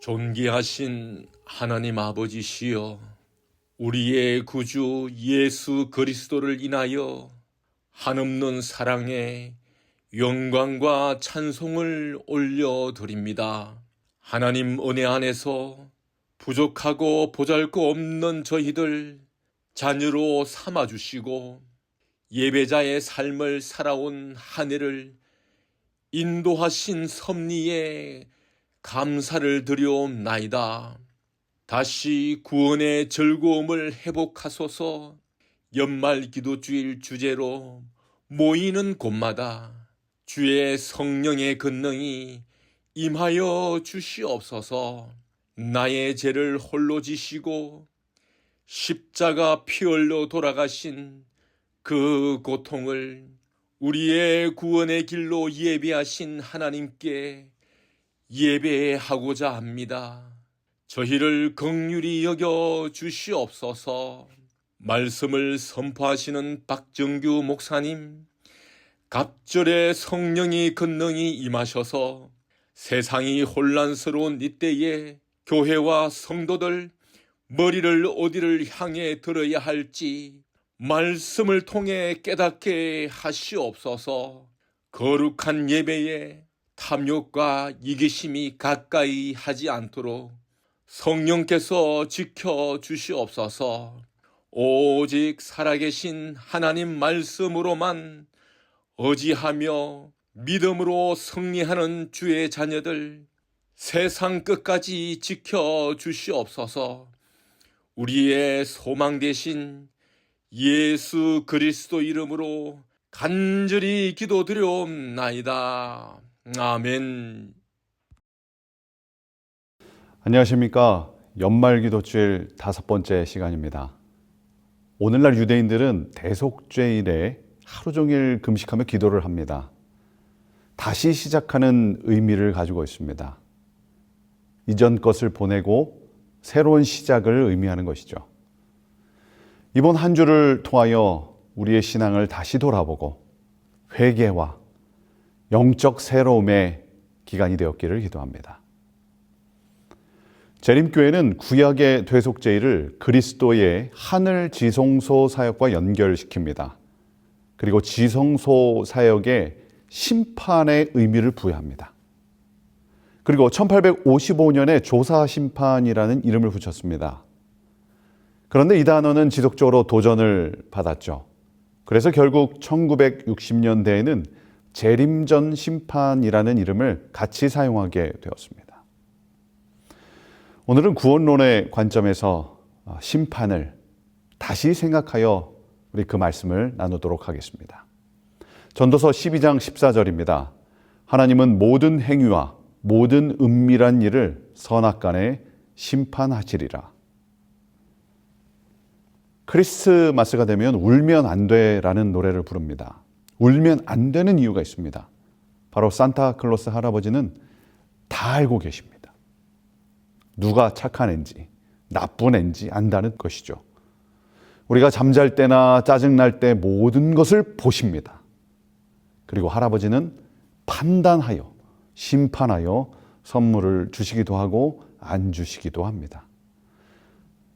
존귀하신 하나님 아버지시여, 우리의 구주 예수 그리스도를 인하여 한없는 사랑에 영광과 찬송을 올려드립니다. 하나님 은혜 안에서 부족하고 보잘것없는 저희들 자녀로 삼아주시고 예배자의 삶을 살아온 한 해를 인도하신 섭리에 감사를 드려옵나이다. 다시 구원의 즐거움을 회복하소서. 연말 기도주일 주제로 모이는 곳마다 주의 성령의 권능이 임하여 주시옵소서. 나의 죄를 홀로 지시고 십자가 피 흘려 돌아가신 그 고통을 우리의 구원의 길로 예배하신 하나님께 예배하고자 합니다. 저희를 긍휼히 여겨 주시옵소서. 말씀을 선포하시는 박정규 목사님, 갑절의 성령이 권능이 임하셔서 세상이 혼란스러운 이때에 교회와 성도들 머리를 어디를 향해 들어야 할지 말씀을 통해 깨닫게 하시옵소서. 거룩한 예배에 탐욕과 이기심이 가까이 하지 않도록 성령께서 지켜주시옵소서. 오직 살아계신 하나님 말씀으로만 의지하며 믿음으로 승리하는 주의 자녀들 세상 끝까지 지켜주시옵소서. 우리의 소망 되신 예수 그리스도 이름으로 간절히 기도드려옵나이다. 아멘. 안녕하십니까. 연말기도주일 5번째 시간입니다. 오늘날 유대인들은 대속죄일에 하루 종일 금식하며 기도를 합니다. 다시 시작하는 의미를 가지고 있습니다. 이전 것을 보내고 새로운 시작을 의미하는 것이죠. 이번 한 주를 통하여 우리의 신앙을 다시 돌아보고 회개와 영적 새로움의 기간이 되었기를 기도합니다. 재림교회는 구약의 대속죄일을 그리스도의 하늘 지성소 사역과 연결시킵니다. 그리고 지성소 사역에 심판의 의미를 부여합니다. 그리고 1855년에 조사 심판이라는 이름을 붙였습니다. 그런데 이 단어는 지속적으로 도전을 받았죠. 그래서 결국 1960년대에는 재림전 심판이라는 이름을 같이 사용하게 되었습니다. 오늘은 구원론의 관점에서 심판을 다시 생각하여 우리 그 말씀을 나누도록 하겠습니다. 전도서 12장 14절입니다. 하나님은 모든 행위와 모든 은밀한 일을 선악간에 심판하시리라. 크리스마스가 되면 울면 안 돼라는 노래를 부릅니다. 울면 안 되는 이유가 있습니다. 바로 산타클로스 할아버지는 다 알고 계십니다. 누가 착한 앤지 나쁜 앤지 안다는 것이죠. 우리가 잠잘 때나 짜증날 때 모든 것을 보십니다. 그리고 할아버지는 판단하여 심판하여 선물을 주시기도 하고 안 주시기도 합니다.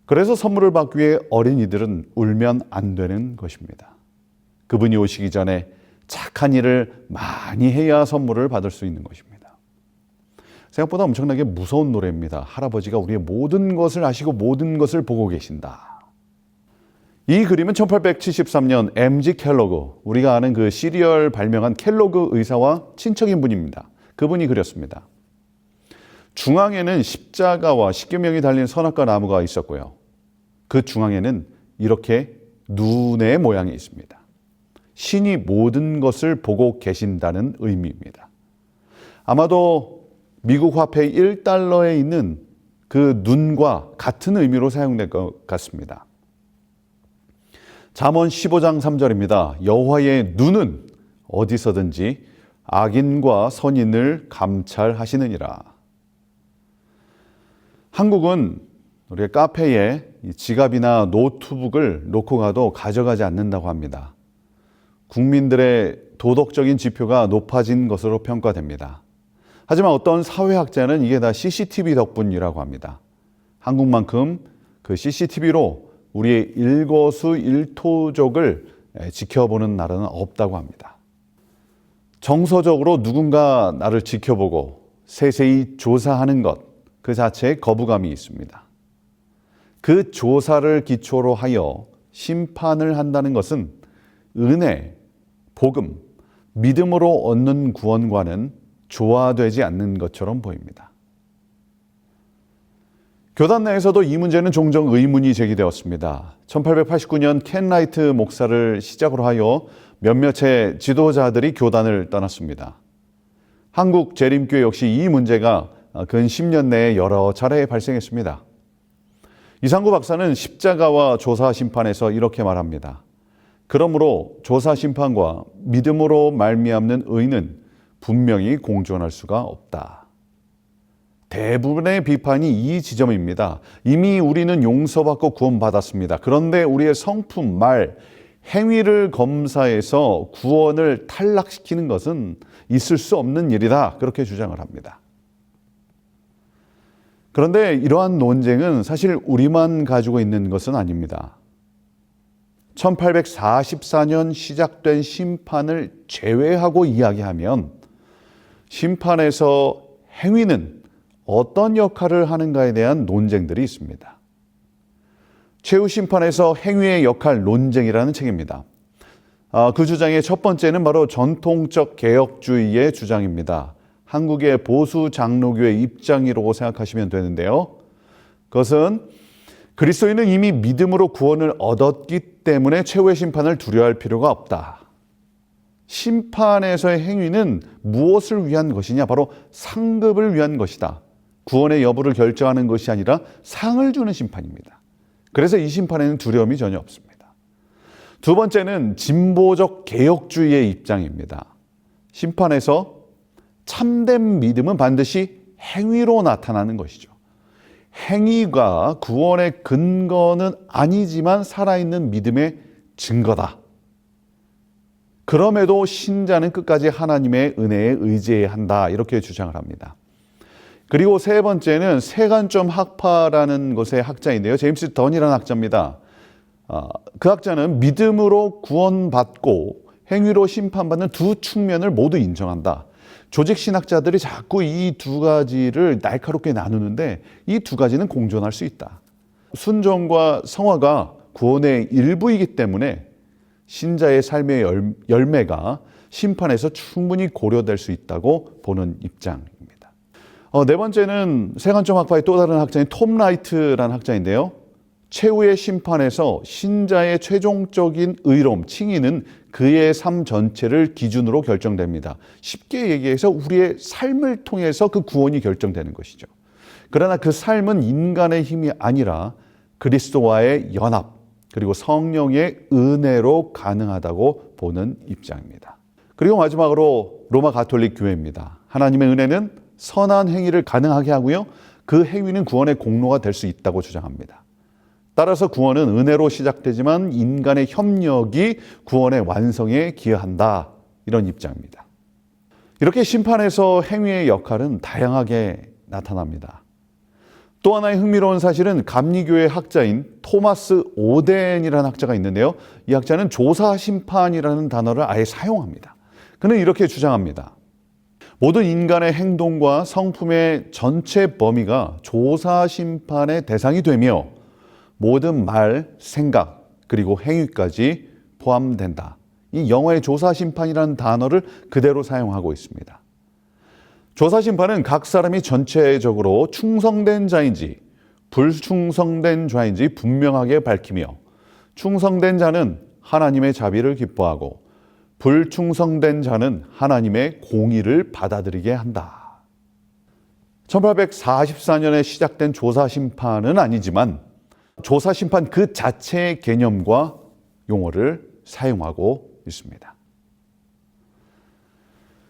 그래서 선물을 받기 위해 어린이들은 울면 안 되는 것입니다. 그분이 오시기 전에 착한 일을 많이 해야 선물을 받을 수 있는 것입니다. 생각보다 엄청나게 무서운 노래입니다. 할아버지가 우리의 모든 것을 아시고 모든 것을 보고 계신다. 이 그림은 1873년 MG 켈로그, 우리가 아는 그 시리얼 발명한 켈로그 의사와 친척인 분입니다. 그분이 그렸습니다. 중앙에는 십자가와 십계명이 달린 선악과 나무가 있었고요. 그 중앙에는 이렇게 눈의 모양이 있습니다. 신이 모든 것을 보고 계신다는 의미입니다. 아마도 미국 화폐 1달러에 있는 그 눈과 같은 의미로 사용될 것 같습니다. 잠언 15장 3절입니다. 여호와의 눈은 어디서든지 악인과 선인을 감찰하시느니라. 한국은 우리가 카페에 지갑이나 노트북을 놓고 가도 가져가지 않는다고 합니다. 국민들의 도덕적인 지표가 높아진 것으로 평가됩니다. 하지만 어떤 사회학자는 이게 다 CCTV 덕분이라고 합니다. 한국만큼 그 CCTV로 우리의 일거수일투족을 지켜보는 나라는 없다고 합니다. 정서적으로 누군가 나를 지켜보고 세세히 조사하는 것, 그 자체에 거부감이 있습니다. 그 조사를 기초로 하여 심판을 한다는 것은 은혜, 복음, 믿음으로 얻는 구원과는 조화되지 않는 것처럼 보입니다. 교단 내에서도 이 문제는 종종 의문이 제기되었습니다. 1889년 켄 라이트 목사를 시작으로 하여 몇몇의 지도자들이 교단을 떠났습니다. 한국 재림교회 역시 이 문제가 근 10년 내에 여러 차례 발생했습니다. 이상구 박사는 십자가와 조사 심판에서 이렇게 말합니다. 그러므로 조사 심판과 믿음으로 말미암는 의는 분명히 공존할 수가 없다. 대부분의 비판이 이 지점입니다. 이미 우리는 용서받고 구원받았습니다. 그런데 우리의 성품, 말, 행위를 검사해서 구원을 탈락시키는 것은 있을 수 없는 일이다. 그렇게 주장을 합니다. 그런데 이러한 논쟁은 사실 우리만 가지고 있는 것은 아닙니다. 1844년 시작된 심판을 제외하고 이야기하면 심판에서 행위는 어떤 역할을 하는가에 대한 논쟁들이 있습니다. 최후 심판에서 행위의 역할 논쟁이라는 책입니다. 그 주장의 첫 번째는 바로 전통적 개혁주의의 주장입니다. 한국의 보수 장로교의 입장이라고 생각하시면 되는데요. 그것은 그리스도인은 이미 믿음으로 구원을 얻었기 때문에 최후의 심판을 두려워할 필요가 없다. 심판에서의 행위는 무엇을 위한 것이냐? 바로 상급을 위한 것이다. 구원의 여부를 결정하는 것이 아니라 상을 주는 심판입니다. 그래서 이 심판에는 두려움이 전혀 없습니다. 두 번째는 진보적 개혁주의의 입장입니다. 심판에서 참된 믿음은 반드시 행위로 나타나는 것이죠. 행위가 구원의 근거는 아니지만 살아있는 믿음의 증거다. 그럼에도 신자는 끝까지 하나님의 은혜에 의지해야 한다. 이렇게 주장을 합니다. 그리고 세 번째는 세간점 학파라는 것의 학자인데요. 제임스 던이라는 학자입니다. 그 학자는 믿음으로 구원받고 행위로 심판받는 두 측면을 모두 인정한다. 조직신학자들이 자꾸 이 두 가지를 날카롭게 나누는데 이 두 가지는 공존할 수 있다. 순종과 성화가 구원의 일부이기 때문에 신자의 삶의 열매가 심판에서 충분히 고려될 수 있다고 보는 입장입니다. 네 번째는 세간점 학파의 또 다른 학자인 톰 라이트라는 학자인데요. 최후의 심판에서 신자의 최종적인 의로움, 칭의는 그의 삶 전체를 기준으로 결정됩니다. 쉽게 얘기해서 우리의 삶을 통해서 그 구원이 결정되는 것이죠. 그러나 그 삶은 인간의 힘이 아니라 그리스도와의 연합, 그리고 성령의 은혜로 가능하다고 보는 입장입니다. 그리고 마지막으로 로마 가톨릭 교회입니다. 하나님의 은혜는 선한 행위를 가능하게 하고요. 그 행위는 구원의 공로가 될 수 있다고 주장합니다. 따라서 구원은 은혜로 시작되지만 인간의 협력이 구원의 완성에 기여한다. 이런 입장입니다. 이렇게 심판에서 행위의 역할은 다양하게 나타납니다. 또 하나의 흥미로운 사실은 감리교의 학자인 토마스 오덴이라는 학자가 있는데요. 이 학자는 조사 심판이라는 단어를 아예 사용합니다. 그는 이렇게 주장합니다. 모든 인간의 행동과 성품의 전체 범위가 조사 심판의 대상이 되며 모든 말, 생각, 그리고 행위까지 포함된다. 이 영어의 조사 심판이라는 단어를 그대로 사용하고 있습니다. 조사 심판은 각 사람이 전체적으로 충성된 자인지 불충성된 자인지 분명하게 밝히며 충성된 자는 하나님의 자비를 기뻐하고 불충성된 자는 하나님의 공의를 받아들이게 한다. 1844년에 시작된 조사 심판은 아니지만 조사 심판 그 자체의 개념과 용어를 사용하고 있습니다.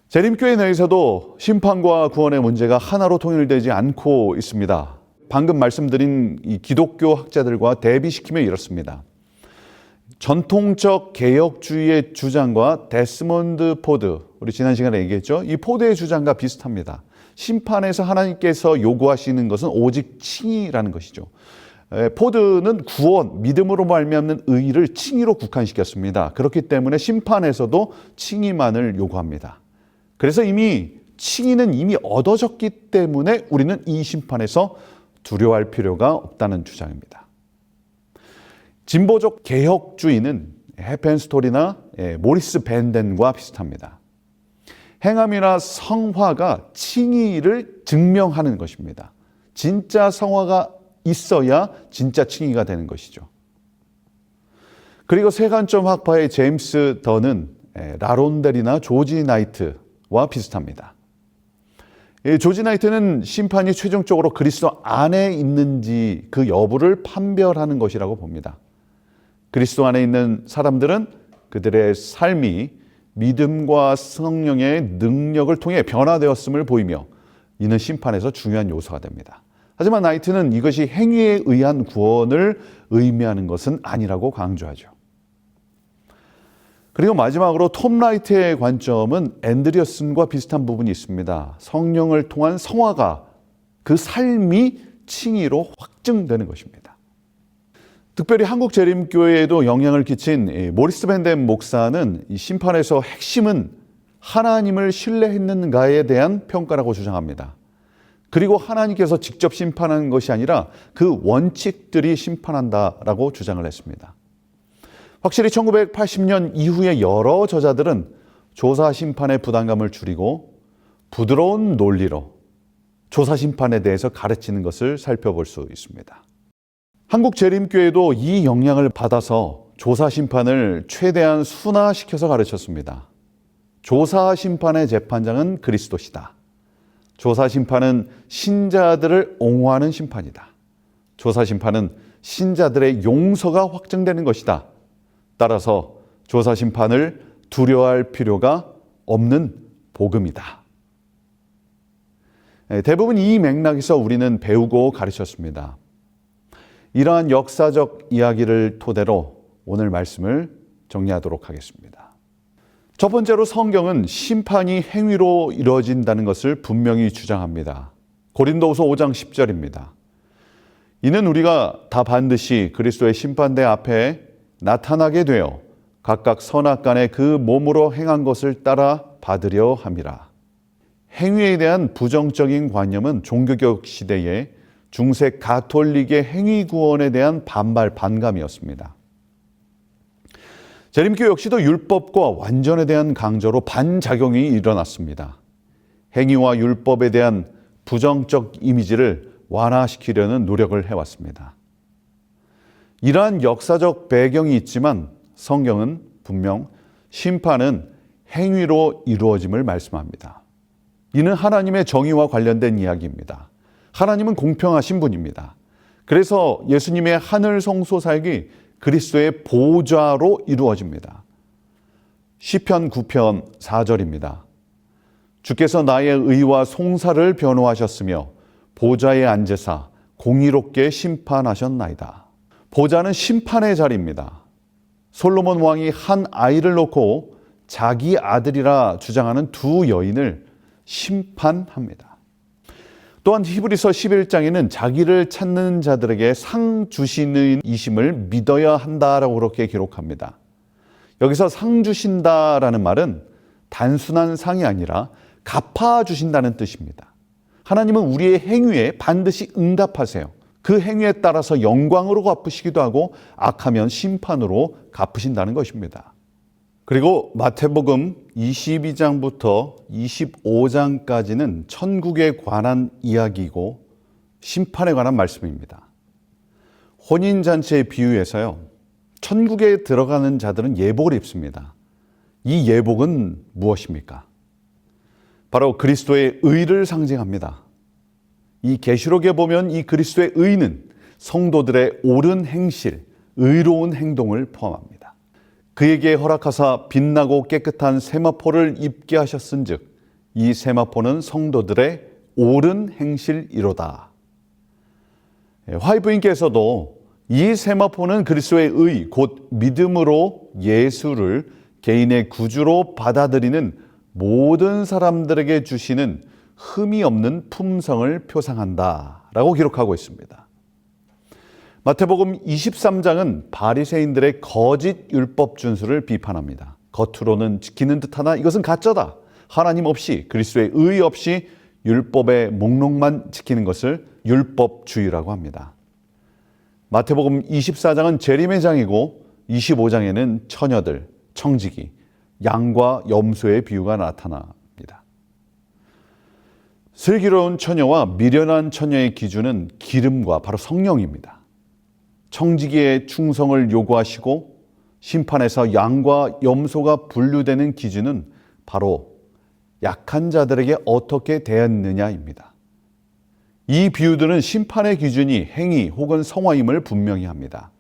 재림교회 내에서도 심판과 구원의 문제가 하나로 통일되지 않고 있습니다. 방금 말씀드린 이 기독교 학자들과 대비시키면 이렇습니다. 전통적 개혁주의의 주장과 데스몬드 포드, 우리 지난 시간에 얘기했죠. 이 포드의 주장과 비슷합니다. 심판에서 하나님께서 요구하시는 것은 오직 칭의라는 것이죠. 포드는 구원, 믿음으로 말미암는 의의를 칭의로 국한시켰습니다. 그렇기 때문에 심판에서도 칭의만을 요구합니다. 그래서 칭의는 이미 얻어졌기 때문에 우리는 이 심판에서 두려워할 필요가 없다는 주장입니다. 진보적 개혁주의는 해펜스톨이나 모리스 밴덴과 비슷합니다. 행함이나 성화가 칭의를 증명하는 것입니다. 진짜 성화가 있어야 진짜 칭의가 되는 것이죠. 그리고 세관점 학파의 제임스 던은 라론델이나 조지 나이트와 비슷합니다. 조지 나이트는 심판이 최종적으로 그리스도 안에 있는지 그 여부를 판별하는 것이라고 봅니다. 그리스도 안에 있는 사람들은 그들의 삶이 믿음과 성령의 능력을 통해 변화되었음을 보이며 이는 심판에서 중요한 요소가 됩니다. 하지만 나이트는 이것이 행위에 의한 구원을 의미하는 것은 아니라고 강조하죠. 그리고 마지막으로 톰 라이트의 관점은 앤드리어슨과 비슷한 부분이 있습니다. 성령을 통한 성화가 그 삶이 칭의로 확증되는 것입니다. 특별히 한국 재림교회에도 영향을 끼친 모리스 밴덴 목사는 이 심판에서 핵심은 하나님을 신뢰했는가에 대한 평가라고 주장합니다. 그리고 하나님께서 직접 심판하는 것이 아니라 그 원칙들이 심판한다라고 주장을 했습니다. 확실히 1980년 이후의 여러 저자들은 조사 심판의 부담감을 줄이고 부드러운 논리로 조사 심판에 대해서 가르치는 것을 살펴볼 수 있습니다. 한국 재림교회도 이 영향을 받아서 조사 심판을 최대한 순화시켜서 가르쳤습니다. 조사 심판의 재판장은 그리스도시다. 조사 심판은 신자들을 옹호하는 심판이다. 조사 심판은 신자들의 용서가 확정되는 것이다. 따라서 조사 심판을 두려워할 필요가 없는 복음이다. 대부분 이 맥락에서 우리는 배우고 가르쳤습니다. 이러한 역사적 이야기를 토대로 오늘 말씀을 정리하도록 하겠습니다. 첫 번째로 성경은 심판이 행위로 이루어진다는 것을 분명히 주장합니다. 고린도후서 5장 10절입니다. 이는 우리가 다 반드시 그리스도의 심판대 앞에 나타나게 되어 각각 선악간에 그 몸으로 행한 것을 따라 받으려 함이라. 행위에 대한 부정적인 관념은 종교개혁 시대에 중세 가톨릭의 행위 구원에 대한 반감이었습니다. 재림교 역시도 율법과 완전에 대한 강조로 반작용이 일어났습니다. 행위와 율법에 대한 부정적 이미지를 완화시키려는 노력을 해왔습니다. 이러한 역사적 배경이 있지만 성경은 분명 심판은 행위로 이루어짐을 말씀합니다. 이는 하나님의 정의와 관련된 이야기입니다. 하나님은 공평하신 분입니다. 그래서 예수님의 하늘 성소 사역이 그리스도의 보좌로 이루어집니다. 시편 9편 4절입니다. 주께서 나의 의와 송사를 변호하셨으며 보좌에 앉으사 공의롭게 심판하셨나이다. 보좌는 심판의 자리입니다. 솔로몬 왕이 한 아이를 놓고 자기 아들이라 주장하는 두 여인을 심판합니다. 또한 히브리서 11장에는 자기를 찾는 자들에게 상 주시는 이심을 믿어야 한다라고 그렇게 기록합니다. 여기서 상 주신다라는 말은 단순한 상이 아니라 갚아주신다는 뜻입니다. 하나님은 우리의 행위에 반드시 응답하세요. 그 행위에 따라서 영광으로 갚으시기도 하고 악하면 심판으로 갚으신다는 것입니다. 그리고 마태복음 22장부터 25장까지는 천국에 관한 이야기이고 심판에 관한 말씀입니다. 혼인잔치의 비유에서요, 천국에 들어가는 자들은 예복을 입습니다. 이 예복은 무엇입니까? 바로 그리스도의 의를 상징합니다. 이 계시록에 보면 이 그리스도의 의는 성도들의 옳은 행실, 의로운 행동을 포함합니다. 그에게 허락하사 빛나고 깨끗한 세마포를 입게 하셨은즉 이 세마포는 성도들의 옳은 행실이로다. 화이부인께서도 이 세마포는 그리스도의 의, 곧 믿음으로 예수를 개인의 구주로 받아들이는 모든 사람들에게 주시는 흠이 없는 품성을 표상한다라고 기록하고 있습니다. 마태복음 23장은 바리새인들의 거짓 율법 준수를 비판합니다. 겉으로는 지키는 듯하나 이것은 가짜다. 하나님 없이, 그리스도의 의 없이 율법의 목록만 지키는 것을 율법주의라고 합니다. 마태복음 24장은 재림의 장이고 25장에는 처녀들, 청지기, 양과 염소의 비유가 나타납니다. 슬기로운 처녀와 미련한 처녀의 기준은 기름과 바로 성령입니다. 청지기의 충성을 요구하시고 심판에서 양과 염소가 분류되는 기준은 바로 약한 자들에게 어떻게 대했느냐입니다. 이 비유들은 심판의 기준이 행위 혹은 성화임을 분명히 합니다.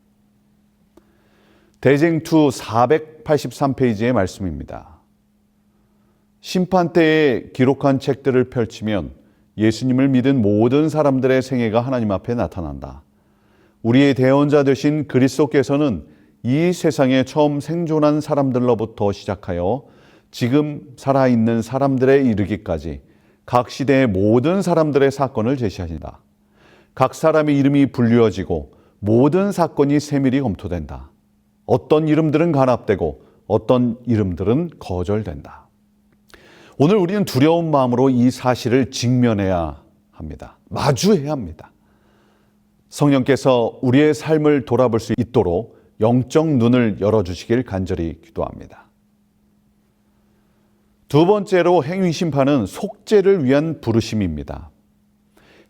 대쟁투 483페이지의 말씀입니다. 심판 때에 기록한 책들을 펼치면 예수님을 믿은 모든 사람들의 생애가 하나님 앞에 나타난다. 우리의 대언자 되신 그리스도께서는 이 세상에 처음 생존한 사람들로부터 시작하여 지금 살아있는 사람들에 이르기까지 각 시대의 모든 사람들의 사건을 제시하신다. 각 사람의 이름이 불리어지고 모든 사건이 세밀히 검토된다. 어떤 이름들은 간합되고 어떤 이름들은 거절된다. 오늘 우리는 두려운 마음으로 이 사실을 직면해야 합니다. 마주해야 합니다. 성령께서 우리의 삶을 돌아볼 수 있도록 영적 눈을 열어주시길 간절히 기도합니다. 두 번째로 행위 심판은 속죄를 위한 부르심입니다.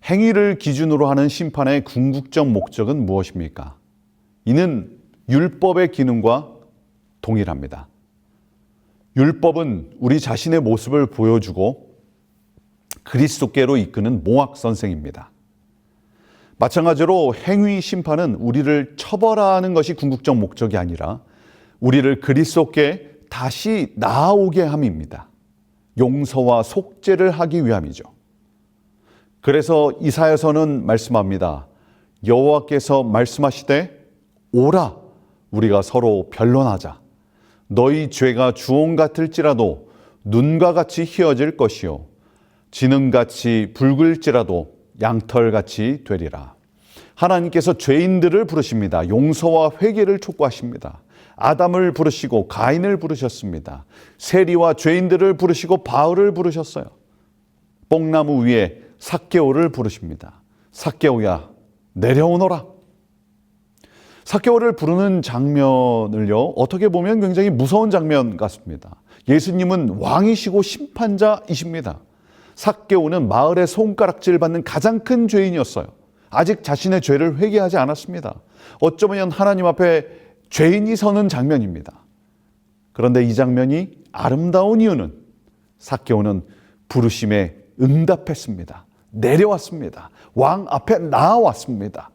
행위를 기준으로 하는 심판의 궁극적 목적은 무엇입니까? 이는 율법의 기능과 동일합니다. 율법은 우리 자신의 모습을 보여주고 그리스도께로 이끄는 몽학 선생입니다. 마찬가지로 행위 심판은 우리를 처벌하는 것이 궁극적 목적이 아니라 우리를 그리스도께 다시 나아오게 함입니다. 용서와 속죄를 하기 위함이죠. 그래서 이사야서는 말씀합니다. 여호와께서 말씀하시되 오라 우리가 서로 변론하자. 너희 죄가 주홍 같을지라도 눈과 같이 희어질 것이요 진흥같이 붉을지라도 양털같이 되리라. 하나님께서 죄인들을 부르십니다. 용서와 회개를 촉구하십니다. 아담을 부르시고 가인을 부르셨습니다. 세리와 죄인들을 부르시고 바울을 부르셨어요. 뽕나무 위에 삭개오를 부르십니다. 삭개오야 내려오너라. 삭개오를 부르는 장면을요, 어떻게 보면 굉장히 무서운 장면 같습니다. 예수님은 왕이시고 심판자이십니다. 삭개오는 마을의 손가락질 받는 가장 큰 죄인이었어요. 아직 자신의 죄를 회개하지 않았습니다. 어쩌면 하나님 앞에 죄인이 서는 장면입니다. 그런데 이 장면이 아름다운 이유는 삭개오는 부르심에 응답했습니다. 내려왔습니다. 왕 앞에 나아왔습니다.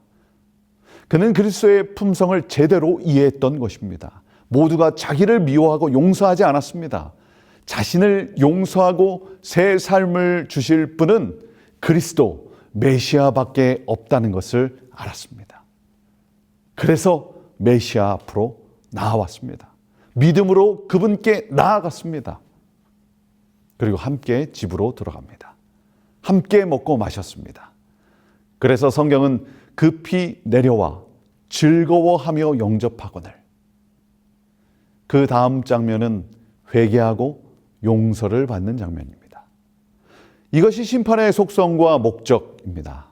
그는 그리스도의 품성을 제대로 이해했던 것입니다. 모두가 자기를 미워하고 용서하지 않았습니다. 자신을 용서하고 새 삶을 주실 분은 그리스도 메시아밖에 없다는 것을 알았습니다. 그래서 메시아 앞으로 나아왔습니다. 믿음으로 그분께 나아갔습니다. 그리고 함께 집으로 들어갑니다. 함께 먹고 마셨습니다. 그래서 성경은 급히 내려와 즐거워하며 영접하거늘. 그 다음 장면은 회개하고 용서를 받는 장면입니다. 이것이 심판의 속성과 목적입니다.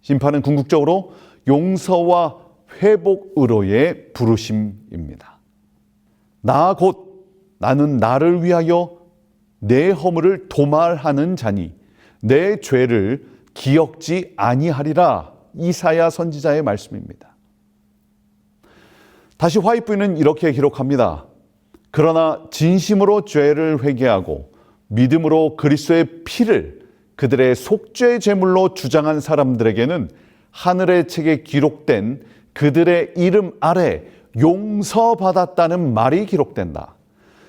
심판은 궁극적으로 용서와 회복으로의 부르심입니다. 나는 나를 위하여 내 허물을 도말하는 자니 내 죄를 기억지 아니하리라. 이사야 선지자의 말씀입니다. 다시 화이트는 이렇게 기록합니다. 그러나 진심으로 죄를 회개하고 믿음으로 그리스도의 피를 그들의 속죄 제물로 주장한 사람들에게는 하늘의 책에 기록된 그들의 이름 아래 용서받았다는 말이 기록된다.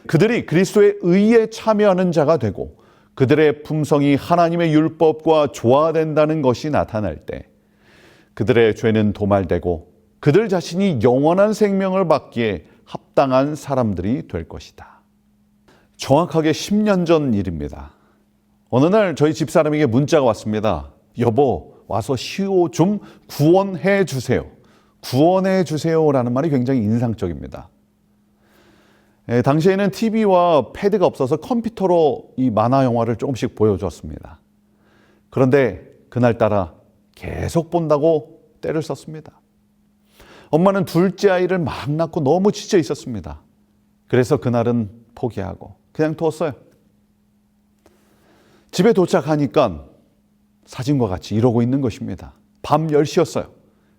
그들이 그리스도의 의에 참여하는 자가 되고 그들의 품성이 하나님의 율법과 조화된다는 것이 나타날 때 그들의 죄는 도말되고 그들 자신이 영원한 생명을 받기에 합당한 사람들이 될 것이다. 정확하게 10년 전 일입니다. 어느 날 저희 집사람에게 문자가 왔습니다. 여보, 와서 시호 좀 구원해 주세요. 구원해 주세요라는 말이 굉장히 인상적입니다. 당시에는 TV와 패드가 없어서 컴퓨터로 이 만화 영화를 조금씩 보여줬습니다. 그런데 그날따라 계속 본다고 때를 썼습니다. 엄마는 둘째 아이를 막 낳고 너무 지쳐 있었습니다. 그래서 그날은 포기하고 그냥 두었어요. 집에 도착하니까 사진과 같이 이러고 있는 것입니다. 밤 10시였어요.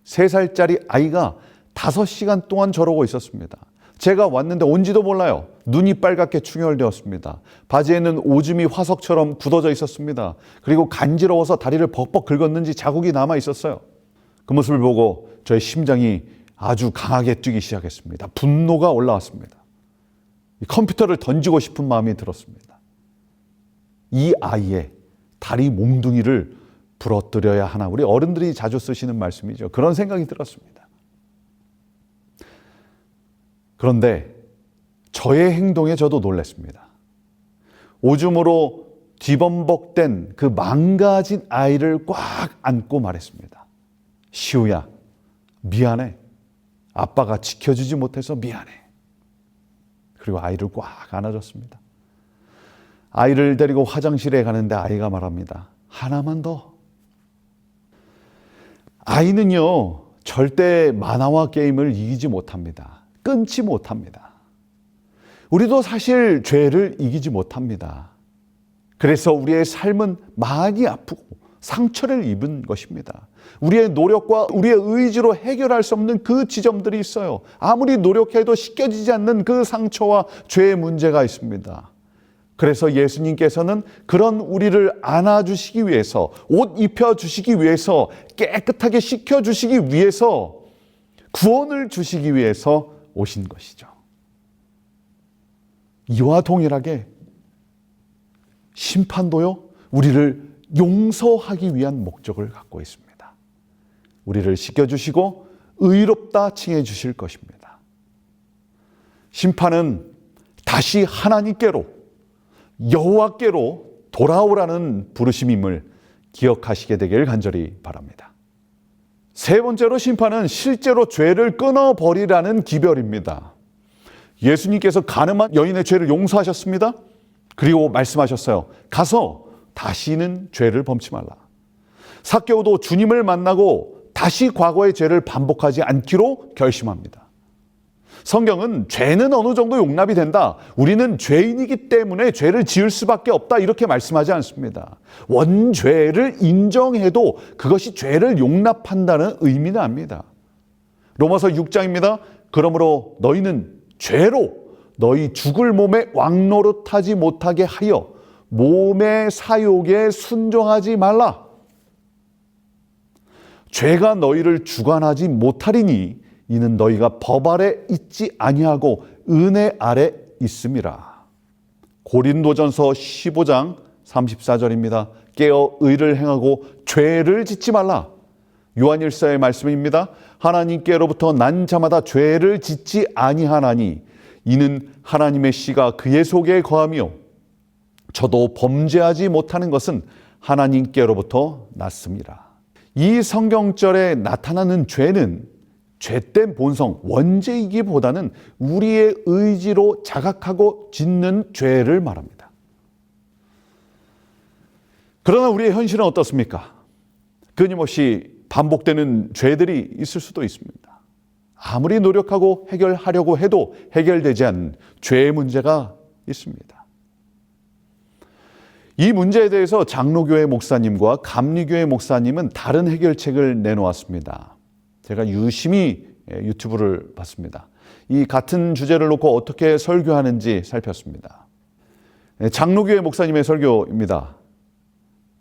3살짜리 아이가 5시간 동안 저러고 있었습니다. 제가 왔는데 온지도 몰라요. 눈이 빨갛게 충혈되었습니다. 바지에는 오줌이 화석처럼 굳어져 있었습니다. 그리고 간지러워서 다리를 벅벅 긁었는지 자국이 남아 있었어요. 그 모습을 보고 저의 심장이 아주 강하게 뛰기 시작했습니다. 분노가 올라왔습니다. 컴퓨터를 던지고 싶은 마음이 들었습니다. 이 아이의 다리 몽둥이를 부러뜨려야 하나. 우리 어른들이 자주 쓰시는 말씀이죠. 그런 생각이 들었습니다. 그런데 저의 행동에 저도 놀랐습니다. 오줌으로 뒤범벅된 그 망가진 아이를 꽉 안고 말했습니다. 시우야, 미안해. 아빠가 지켜주지 못해서 미안해. 그리고 아이를 꽉 안아줬습니다. 아이를 데리고 화장실에 가는데 아이가 말합니다. 하나만 더. 아이는요, 절대 만화와 게임을 이기지 못합니다. 끊지 못합니다. 우리도 사실 죄를 이기지 못합니다. 그래서 우리의 삶은 많이 아프고 상처를 입은 것입니다. 우리의 노력과 우리의 의지로 해결할 수 없는 그 지점들이 있어요. 아무리 노력해도 씻겨지지 않는 그 상처와 죄의 문제가 있습니다. 그래서 예수님께서는 그런 우리를 안아주시기 위해서, 옷 입혀주시기 위해서, 깨끗하게 씻겨주시기 위해서, 구원을 주시기 위해서 오신 것이죠. 이와 동일하게 심판도요, 우리를 용서하기 위한 목적을 갖고 있습니다. 우리를 씻겨주시고 의롭다 칭해 주실 것입니다. 심판은 다시 하나님께로, 여호와께로 돌아오라는 부르심임을 기억하시게 되길 간절히 바랍니다. 세 번째로 심판은 실제로 죄를 끊어버리라는 기별입니다. 예수님께서 가늠한 여인의 죄를 용서하셨습니다. 그리고 말씀하셨어요. 가서 다시는 죄를 범치 말라. 삭개오도 주님을 만나고 다시 과거의 죄를 반복하지 않기로 결심합니다. 성경은 죄는 어느 정도 용납이 된다. 우리는 죄인이기 때문에 죄를 지을 수밖에 없다. 이렇게 말씀하지 않습니다. 원죄를 인정해도 그것이 죄를 용납한다는 의미는 아닙니다. 로마서 6장입니다. 그러므로 너희는 죄로 너희 죽을 몸에 왕노릇하지 못하게 하여 몸의 사욕에 순종하지 말라. 죄가 너희를 주관하지 못하리니 이는 너희가 법 아래 있지 아니하고 은혜 아래 있음이라. 고린도전서 15장 34절입니다. 깨어 의를 행하고 죄를 짓지 말라. 요한일서의 말씀입니다. 하나님께로부터 난 자마다 죄를 짓지 아니하나니 이는 하나님의 씨가 그의 속에 거하며 저도 범죄하지 못하는 것은 하나님께로부터 났습니다. 이 성경절에 나타나는 죄는 죄된 본성, 원죄이기보다는 우리의 의지로 자각하고 짓는 죄를 말합니다. 그러나 우리의 현실은 어떻습니까? 끊임없이 반복되는 죄들이 있을 수도 있습니다. 아무리 노력하고 해결하려고 해도 해결되지 않는 죄의 문제가 있습니다. 이 문제에 대해서 장로교회 목사님과 감리교회 목사님은 다른 해결책을 내놓았습니다. 제가 유심히 유튜브를 봤습니다. 이 같은 주제를 놓고 어떻게 설교하는지 살폈습니다. 장로교회 목사님의 설교입니다.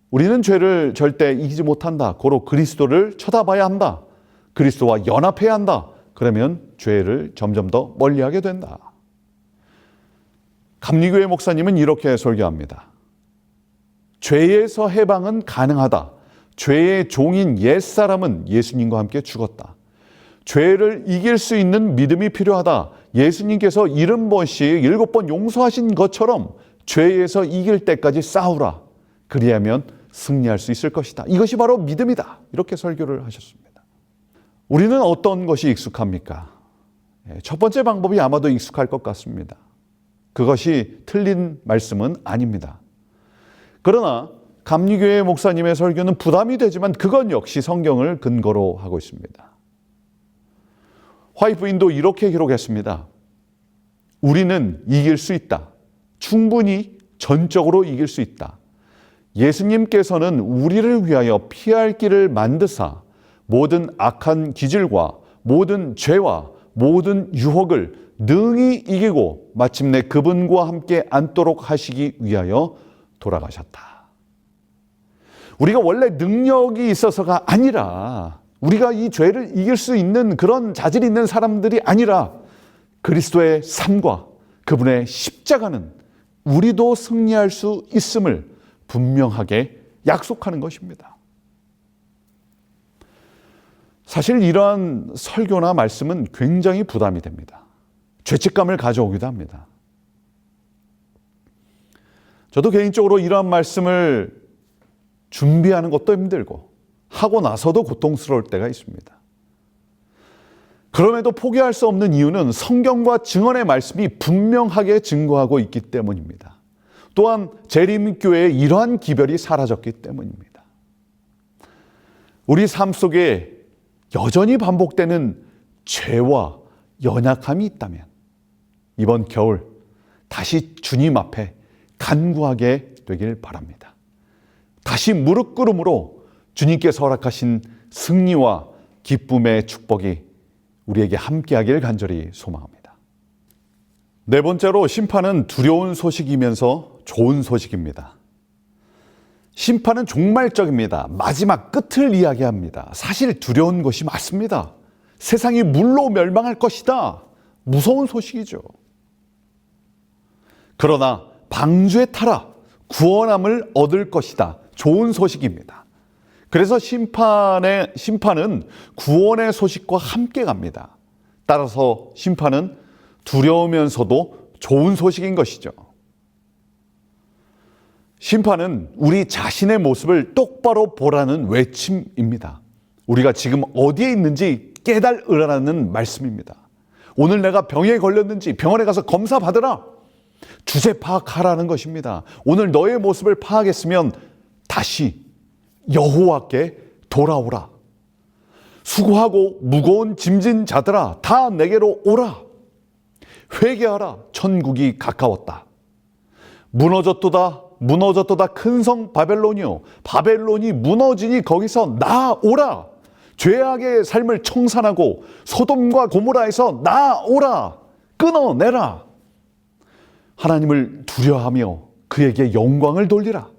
우리는 죄를 절대 이기지 못한다. 고로 그리스도를 쳐다봐야 한다. 그리스도와 연합해야 한다. 그러면 죄를 점점 더 멀리하게 된다. 감리교회 목사님은 이렇게 설교합니다. 죄에서 해방은 가능하다. 죄의 종인 옛사람은 예수님과 함께 죽었다. 죄를 이길 수 있는 믿음이 필요하다. 예수님께서 70번씩 7번 용서하신 것처럼 죄에서 이길 때까지 싸우라. 그리하면 승리할 수 있을 것이다. 이것이 바로 믿음이다. 이렇게 설교를 하셨습니다. 우리는 어떤 것이 익숙합니까? 첫 번째 방법이 아마도 익숙할 것 같습니다. 그것이 틀린 말씀은 아닙니다. 그러나 감리교회 목사님의 설교는 부담이 되지만 그건 역시 성경을 근거로 하고 있습니다. 화이트 부인도 이렇게 기록했습니다. 우리는 이길 수 있다. 충분히 전적으로 이길 수 있다. 예수님께서는 우리를 위하여 피할 길을 만드사 모든 악한 기질과 모든 죄와 모든 유혹을 능히 이기고 마침내 그분과 함께 앉도록 하시기 위하여 돌아가셨다. 우리가 원래 능력이 있어서가 아니라, 우리가 이 죄를 이길 수 있는 그런 자질이 있는 사람들이 아니라 그리스도의 삶과 그분의 십자가는 우리도 승리할 수 있음을 분명하게 약속하는 것입니다. 사실 이러한 설교나 말씀은 굉장히 부담이 됩니다. 죄책감을 가져오기도 합니다. 저도 개인적으로 이러한 말씀을 준비하는 것도 힘들고 하고 나서도 고통스러울 때가 있습니다. 그럼에도 포기할 수 없는 이유는 성경과 증언의 말씀이 분명하게 증거하고 있기 때문입니다. 또한 재림교회의 이러한 기별이 사라졌기 때문입니다. 우리 삶 속에 여전히 반복되는 죄와 연약함이 있다면 이번 겨울 다시 주님 앞에 간구하게 되길 바랍니다. 다시 무릎 꿇음으로 주님께서 허락하신 승리와 기쁨의 축복이 우리에게 함께하길 간절히 소망합니다. 네 번째로, 심판은 두려운 소식이면서 좋은 소식입니다. 심판은 종말적입니다. 마지막 끝을 이야기합니다. 사실 두려운 것이 맞습니다. 세상이 물로 멸망할 것이다. 무서운 소식이죠. 그러나 방주에 타라. 구원함을 얻을 것이다. 좋은 소식입니다. 그래서 심판은 구원의 소식과 함께 갑니다. 따라서 심판은 두려우면서도 좋은 소식인 것이죠. 심판은 우리 자신의 모습을 똑바로 보라는 외침입니다. 우리가 지금 어디에 있는지 깨달으라는 말씀입니다. 오늘 내가 병에 걸렸는지 병원에 가서 검사 받으라. 주제 파악하라는 것입니다. 오늘 너의 모습을 파악했으면 다시 여호와께 돌아오라. 수고하고 무거운 짐진 자들아, 다 내게로 오라. 회개하라. 천국이 가까웠다. 무너졌도다 큰 성 바벨론이요. 바벨론이 무너지니 거기서 나오라. 죄악의 삶을 청산하고 소돔과 고모라에서 나오라. 끊어내라. 하나님을 두려워하며 그에게 영광을 돌리라.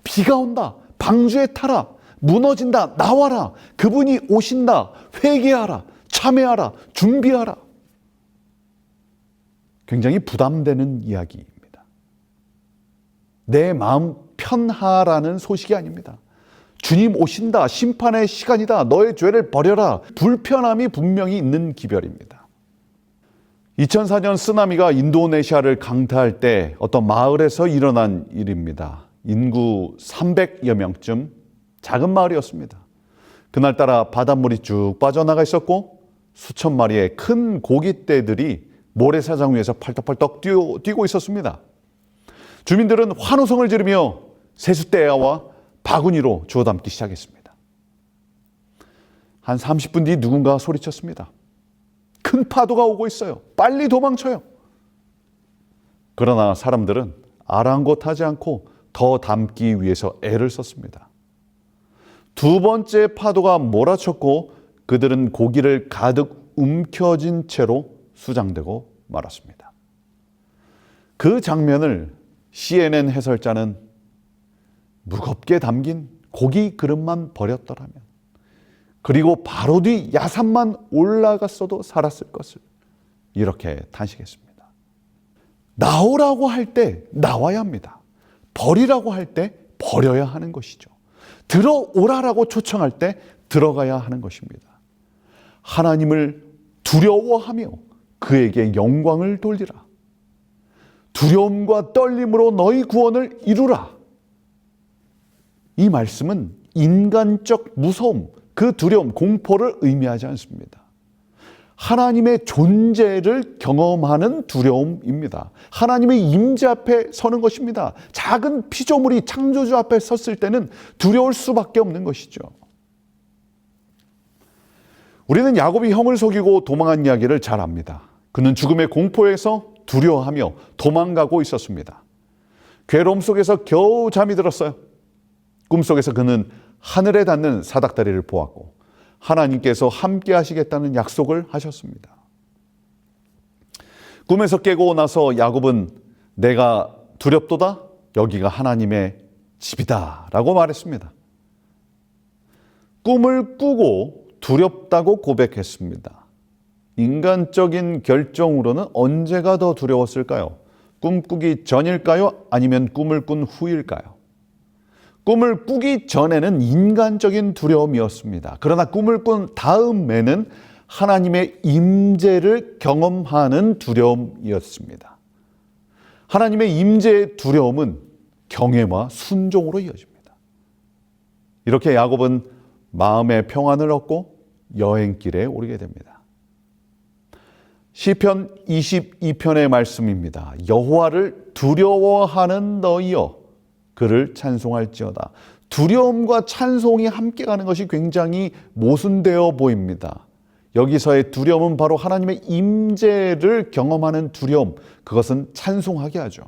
비가 온다. 방주에 타라. 무너진다. 나와라. 그분이 오신다. 회개하라. 참회하라. 준비하라. 굉장히 부담되는 이야기입니다. 내 마음 편하라는 소식이 아닙니다. 주님 오신다. 심판의 시간이다. 너의 죄를 버려라. 불편함이 분명히 있는 기별입니다. 2004년 쓰나미가 인도네시아를 강타할 때 어떤 마을에서 일어난 일입니다. 인구 300여 명쯤 작은 마을이었습니다. 그날따라 바닷물이 쭉 빠져나가 있었고 수천 마리의 큰 고깃대들이 모래사장 위에서 팔떡팔떡 뛰고 있었습니다. 주민들은 환호성을 지르며 세숫대야와 바구니로 주워 담기 시작했습니다. 한 30분 뒤 누군가 소리쳤습니다. 큰 파도가 오고 있어요. 빨리 도망쳐요. 그러나 사람들은 아랑곳하지 않고 더 담기 위해서 애를 썼습니다. 두 번째 파도가 몰아쳤고 그들은 고기를 가득 움켜쥔 채로 수장되고 말았습니다. 그 장면을 CNN 해설자는 무겁게 담긴 고기 그릇만 버렸더라면, 그리고 바로 뒤 야산만 올라갔어도 살았을 것을, 이렇게 탄식했습니다. 나오라고 할 때 나와야 합니다. 버리라고 할 때 버려야 하는 것이죠. 들어오라라고 초청할 때 들어가야 하는 것입니다. 하나님을 두려워하며 그에게 영광을 돌리라. 두려움과 떨림으로 너희 구원을 이루라. 이 말씀은 인간적 무서움, 그 두려움, 공포를 의미하지 않습니다. 하나님의 존재를 경험하는 두려움입니다. 하나님의 임재 앞에 서는 것입니다. 작은 피조물이 창조주 앞에 섰을 때는 두려울 수밖에 없는 것이죠. 우리는 야곱이 형을 속이고 도망한 이야기를 잘 압니다. 그는 죽음의 공포에서 두려워하며 도망가고 있었습니다. 괴로움 속에서 겨우 잠이 들었어요. 꿈속에서 그는 하늘에 닿는 사닥다리를 보았고 하나님께서 함께 하시겠다는 약속을 하셨습니다. 꿈에서 깨고 나서 야곱은 내가 두렵도다, 여기가 하나님의 집이다 라고 말했습니다. 꿈을 꾸고 두렵다고 고백했습니다. 인간적인 결정으로는 언제가 더 두려웠을까요? 꿈꾸기 전일까요? 아니면 꿈을 꾼 후일까요? 꿈을 꾸기 전에는 인간적인 두려움이었습니다. 그러나 꿈을 꾼 다음에는 하나님의 임재를 경험하는 두려움이었습니다. 하나님의 임재의 두려움은 경외와 순종으로 이어집니다. 이렇게 야곱은 마음의 평안을 얻고 여행길에 오르게 됩니다. 시편 22편의 말씀입니다. 여호와를 두려워하는 너희여 그를 찬송할지어다. 두려움과 찬송이 함께 가는 것이 굉장히 모순되어 보입니다. 여기서의 두려움은 바로 하나님의 임재를 경험하는 두려움, 그것은 찬송하게 하죠.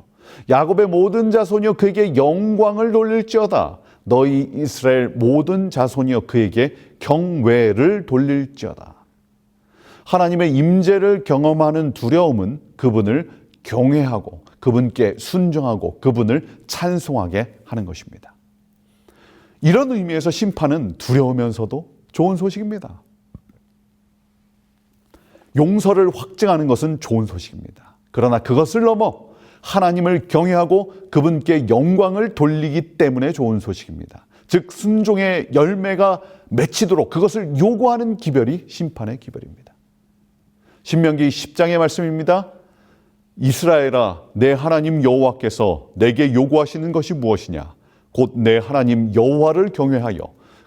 야곱의 모든 자손이여 그에게 영광을 돌릴지어다. 너희 이스라엘 모든 자손이여 그에게 경외를 돌릴지어다. 하나님의 임재를 경험하는 두려움은 그분을 경외하고 그분께 순종하고 그분을 찬송하게 하는 것입니다. 이런 의미에서 심판은 두려우면서도 좋은 소식입니다. 용서를 확증하는 것은 좋은 소식입니다. 그러나 그것을 넘어 하나님을 경외하고 그분께 영광을 돌리기 때문에 좋은 소식입니다. 즉 순종의 열매가 맺히도록 그것을 요구하는 기별이 심판의 기별입니다. 신명기 10장의 말씀입니다. 이스라엘아, 내 하나님 여호와께서 내게 요구하시는 것이 무엇이냐? 곧 내 하나님 여호와를 경외하여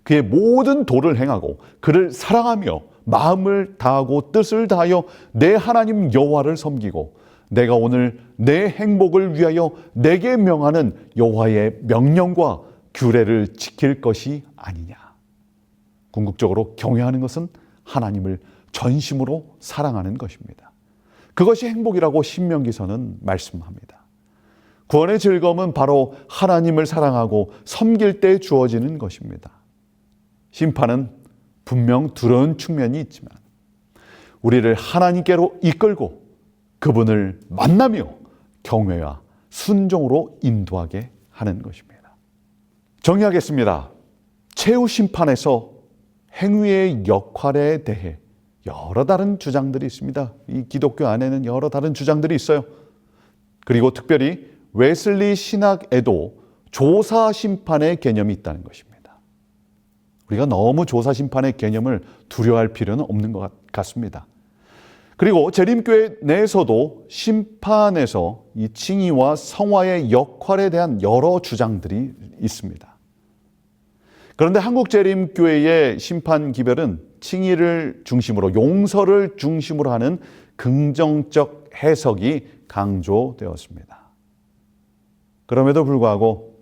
그의 모든 도를 행하고 그를 사랑하며 마음을 다하고 뜻을 다하여 내 하나님 여호와를 섬기고 내가 오늘 내 행복을 위하여 내게 명하는 여호와의 명령과 규례를 지킬 것이 아니냐. 궁극적으로 경외하는 것은 하나님을 전심으로 사랑하는 것입니다. 그것이 행복이라고 신명기서는 말씀합니다. 구원의 즐거움은 바로 하나님을 사랑하고 섬길 때 주어지는 것입니다. 심판은 분명 두려운 측면이 있지만 우리를 하나님께로 이끌고 그분을 만나며 경외와 순종으로 인도하게 하는 것입니다. 정리하겠습니다. 최후 심판에서 행위의 역할에 대해 여러 다른 주장들이 있습니다. 이 기독교 안에는 여러 다른 주장들이 있어요. 그리고 특별히 웨슬리 신학에도 조사 심판의 개념이 있다는 것입니다. 우리가 너무 조사 심판의 개념을 두려워할 필요는 없는 것 같습니다. 그리고 재림교회 내에서도 심판에서 이 칭의와 성화의 역할에 대한 여러 주장들이 있습니다. 그런데 한국재림교회의 심판 기별은 칭의를 중심으로 용서를 중심으로 하는 긍정적 해석이 강조되었습니다. 그럼에도 불구하고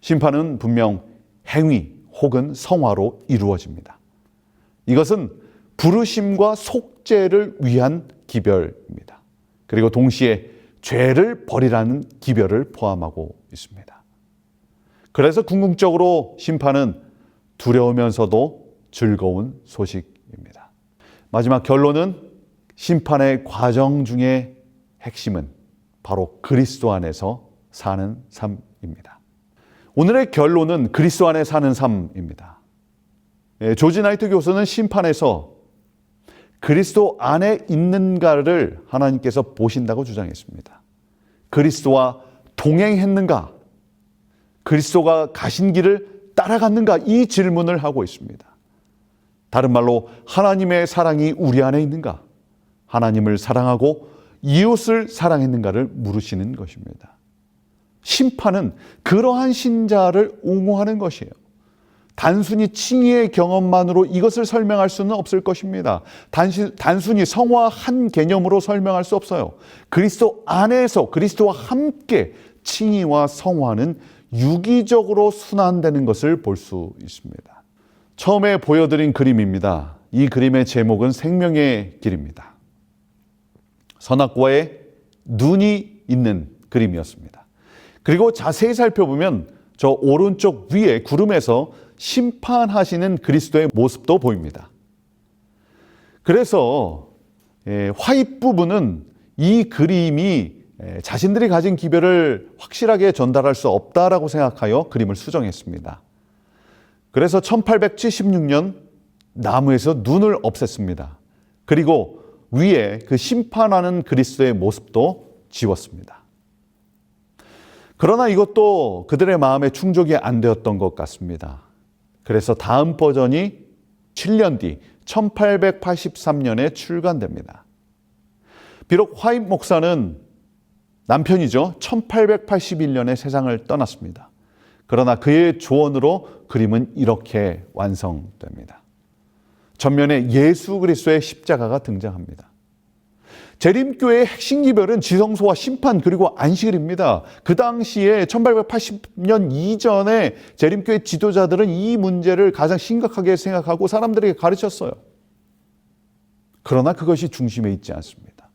심판은 분명 행위 혹은 성화로 이루어집니다. 이것은 부르심과 속죄를 위한 기별입니다. 그리고 동시에 죄를 버리라는 기별을 포함하고 있습니다. 그래서 궁극적으로 심판은 두려우면서도 즐거운 소식입니다. 마지막 결론은 심판의 과정 중에 핵심은 바로 그리스도 안에서 사는 삶입니다. 오늘의 결론은 그리스도 안에 사는 삶입니다. 조지 나이트 교수는 심판에서 그리스도 안에 있는가를 하나님께서 보신다고 주장했습니다. 그리스도와 동행했는가? 그리스도가 가신 길을 따라갔는가? 이 질문을 하고 있습니다. 다른 말로 하나님의 사랑이 우리 안에 있는가? 하나님을 사랑하고 이웃을 사랑했는가를 물으시는 것입니다. 심판은 그러한 신자를 옹호하는 것이에요. 단순히 칭의의 경험만으로 이것을 설명할 수는 없을 것입니다. 단순히 성화 한 개념으로 설명할 수 없어요. 그리스도 안에서 그리스도와 함께 칭의와 성화는 유기적으로 순환되는 것을 볼 수 있습니다. 처음에 보여드린 그림입니다. 이 그림의 제목은 생명의 길입니다. 선악과에 눈이 있는 그림이었습니다. 그리고 자세히 살펴보면 저 오른쪽 위에 구름에서 심판하시는 그리스도의 모습도 보입니다. 그래서 화입 부분은 이 그림이 자신들이 가진 기별을 확실하게 전달할 수 없다라고 생각하여 그림을 수정했습니다. 그래서 1876년 나무에서 눈을 없앴습니다. 그리고 위에 그 심판하는 그리스도의 모습도 지웠습니다. 그러나 이것도 그들의 마음에 충족이 안 되었던 것 같습니다. 그래서 다음 버전이 7년 뒤 1883년에 출간됩니다. 비록 화입 목사는 남편이죠. 1881년에 세상을 떠났습니다. 그러나 그의 조언으로 그림은 이렇게 완성됩니다. 전면에 예수 그리스도의 십자가가 등장합니다. 재림교회의 핵심 기별은 지성소와 심판 그리고 안식일입니다. 그 당시에 1880년 이전에 재림교회 지도자들은 이 문제를 가장 심각하게 생각하고 사람들에게 가르쳤어요. 그러나 그것이 중심에 있지 않습니다.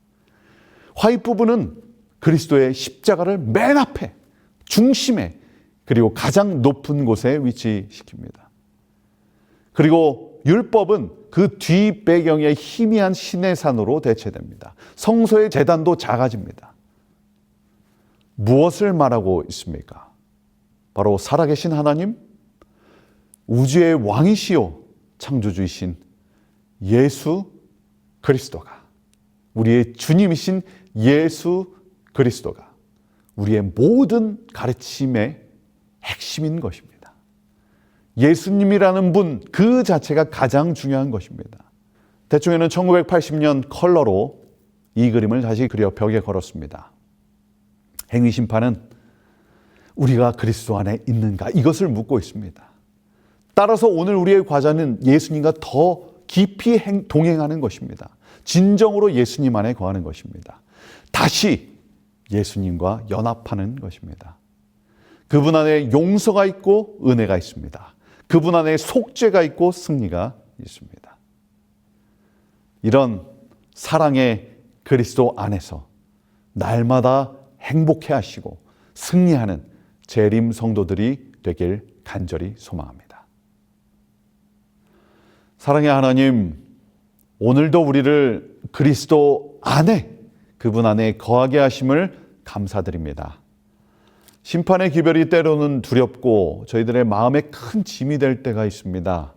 화입 부분은 그리스도의 십자가를 맨 앞에, 중심에, 그리고 가장 높은 곳에 위치시킵니다. 그리고 율법은 그 뒤 배경에 희미한 시내산으로 대체됩니다. 성소의 제단도 작아집니다. 무엇을 말하고 있습니까? 바로 살아계신 하나님, 우주의 왕이시요 창조주이신 예수 그리스도가, 우리의 주님이신 예수 그리스도가 우리의 모든 가르침의 핵심인 것입니다. 예수님이라는 분 그 자체가 가장 중요한 것입니다. 대충에는 1980년 컬러로 이 그림을 다시 그려 벽에 걸었습니다. 행위심판은 우리가 그리스도 안에 있는가 이것을 묻고 있습니다. 따라서 오늘 우리의 과제는 예수님과 더 깊이 동행하는 것입니다. 진정으로 예수님 안에 거하는 것입니다. 다시 예수님과 연합하는 것입니다. 그분 안에 용서가 있고 은혜가 있습니다. 그분 안에 속죄가 있고 승리가 있습니다. 이런 사랑의 그리스도 안에서 날마다 행복해 하시고 승리하는 재림 성도들이 되길 간절히 소망합니다. 사랑의 하나님, 오늘도 우리를 그리스도 안에, 그분 안에 거하게 하심을 감사드립니다. 심판의 기별이 때로는 두렵고 저희들의 마음에 큰 짐이 될 때가 있습니다.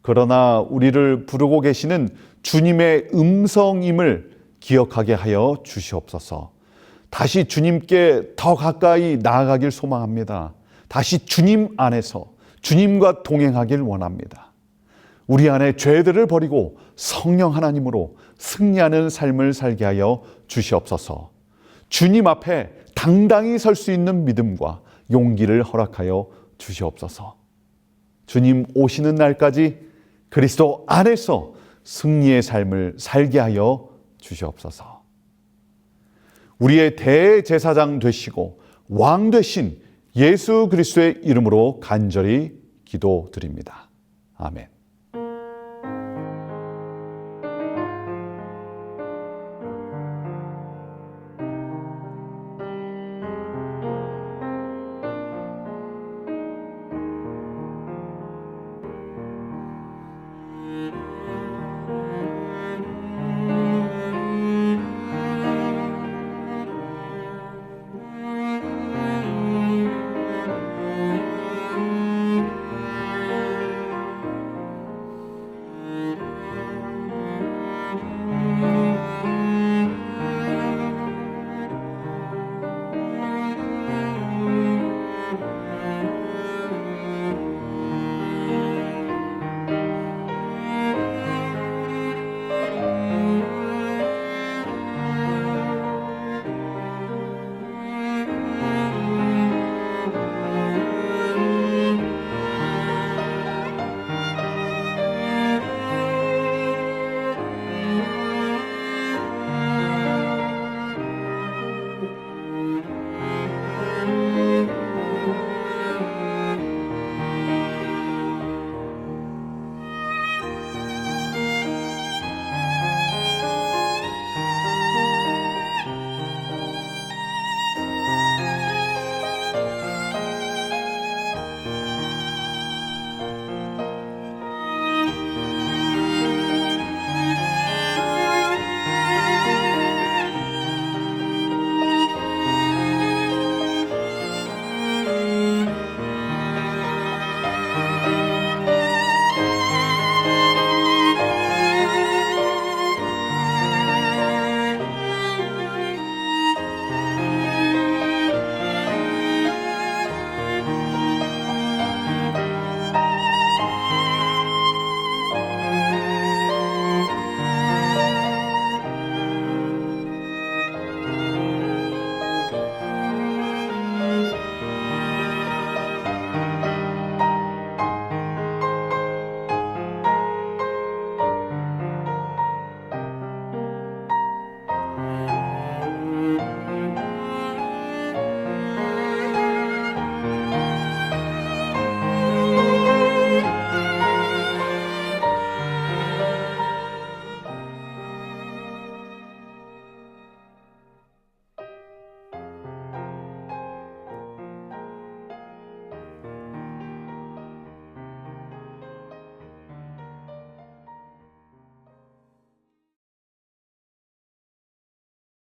그러나 우리를 부르고 계시는 주님의 음성임을 기억하게 하여 주시옵소서. 다시 주님께 더 가까이 나아가길 소망합니다. 다시 주님 안에서 주님과 동행하길 원합니다. 우리 안에 죄들을 버리고 성령 하나님으로 승리하는 삶을 살게 하여 주시옵소서. 주님 앞에 당당히 설 수 있는 믿음과 용기를 허락하여 주시옵소서. 주님 오시는 날까지 그리스도 안에서 승리의 삶을 살게 하여 주시옵소서. 우리의 대제사장 되시고 왕 되신 예수 그리스도의 이름으로 간절히 기도드립니다. 아멘.